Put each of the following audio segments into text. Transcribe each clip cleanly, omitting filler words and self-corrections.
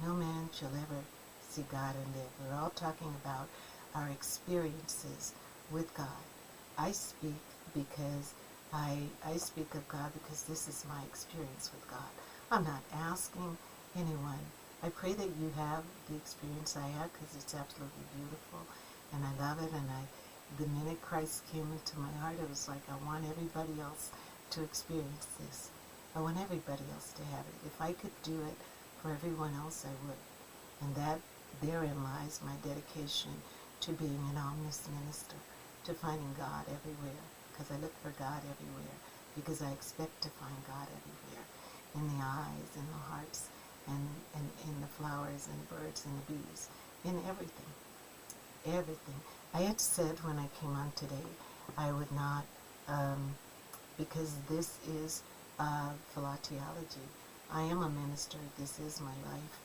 no man shall ever see God and live. We're all talking about our experiences with God. I speak because I speak of God because this is my experience with God. I'm not asking anyone. I pray that you have the experience I had because it's absolutely beautiful and I love it. And the minute Christ came into my heart, it was like I want everybody else to experience this. I want everybody else to have it. If I could do it for everyone else, I would. And that therein lies my dedication to being an omnis minister, to finding God everywhere, because I look for God everywhere, because I expect to find God everywhere, in the eyes, in the hearts, and in the flowers and the birds and the bees, in everything, everything. I had said when I came on today, I would not, because this is philautheology. I am a minister. This is my life,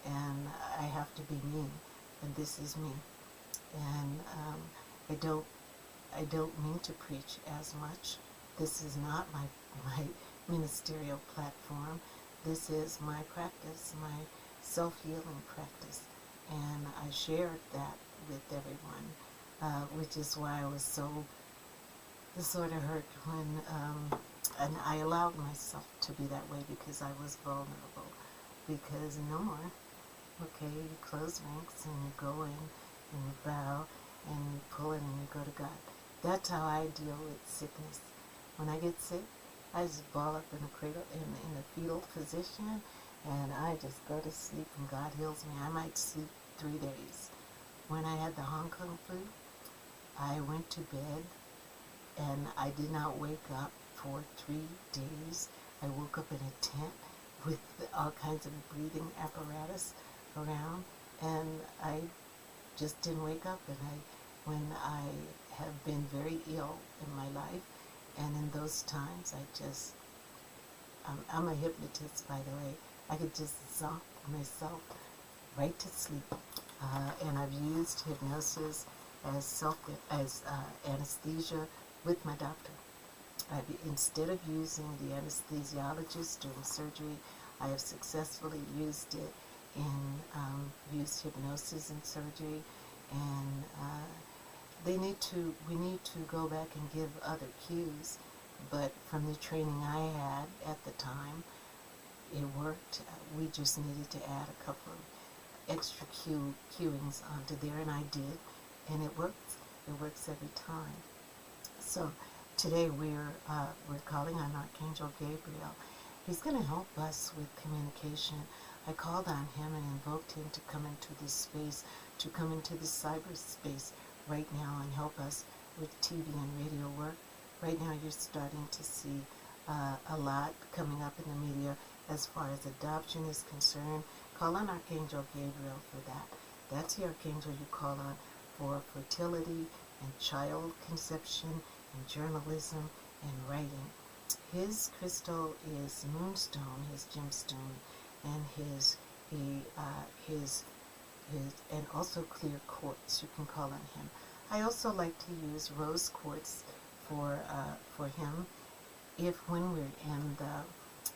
and I have to be me, and this is me. And I don't mean to preach as much. This is not my ministerial platform. This is my practice, my self-healing practice, and I shared that with everyone, which is why I was so sort of hurt when, and I allowed myself to be that way because I was vulnerable, because no more, okay, you close ranks and you go in and you bow and you pull in and you go to God. That's how I deal with sickness. When I get sick, I just ball up in a cradle, in a fetal position, and I just go to sleep and God heals me. I might sleep 3 days. When I had the Hong Kong flu, I went to bed and I did not wake up for 3 days. I woke up in a tent with all kinds of breathing apparatus around, and I just didn't wake up. And when I have been very ill in my life, and in those times, I'm a hypnotist, by the way. I could just zonk myself right to sleep, and I've used hypnosis as anesthesia with my doctor. Instead of using the anesthesiologist during surgery, I have successfully used it used hypnosis in surgery, and we need to go back and give other cues, but from the training I had at the time, it worked. We just needed to add a couple of extra cueings onto there, and I did, and it works. It works every time. So today we're calling on Archangel Gabriel. He's going to help us with communication. I called on him and invoked him to come into this space, to come into this cyberspace right now and help us with TV and radio work. Right now you're starting to see a lot coming up in the media as far as adoption is concerned. Call on Archangel Gabriel for that. That's the Archangel you call on for fertility and child conception and journalism and writing. His crystal is moonstone, his gemstone, and and also clear quartz. You can call on him. I also like to use rose quartz for him when we're in the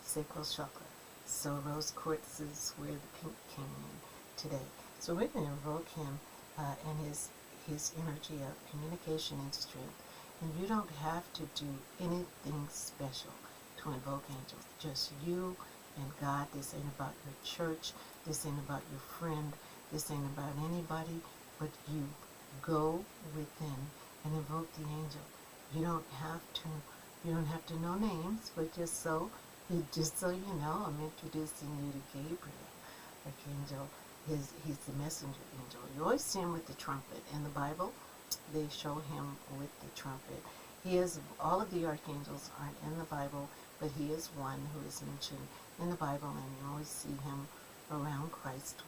sacral chakra. So rose quartz is where the pink came in today. So we're going to invoke him and his energy of communication and strength. And you don't have to do anything special to invoke angels. Just you and God. This ain't about your church. This ain't about your friend. This ain't about anybody but you. Go within and invoke the angel. You don't have to know names, but just so you know, I'm introducing you to Gabriel, Archangel. He's the messenger angel. You always see him with the trumpet. In the Bible, they show him with the trumpet. All of the archangels aren't in the Bible, but he is one who is mentioned in the Bible, and you always see him around Christ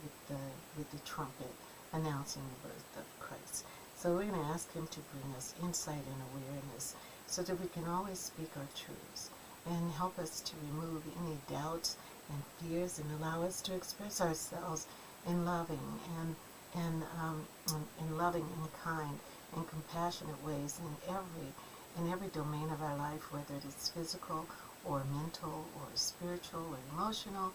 with the trumpet announcing the birth of Christ. So we're going to ask him to bring us insight and awareness so that we can always speak our truths and help us to remove any doubts and fears and allow us to express ourselves in loving and loving and kind and compassionate ways in every domain of our life, whether it is physical or mental or spiritual or emotional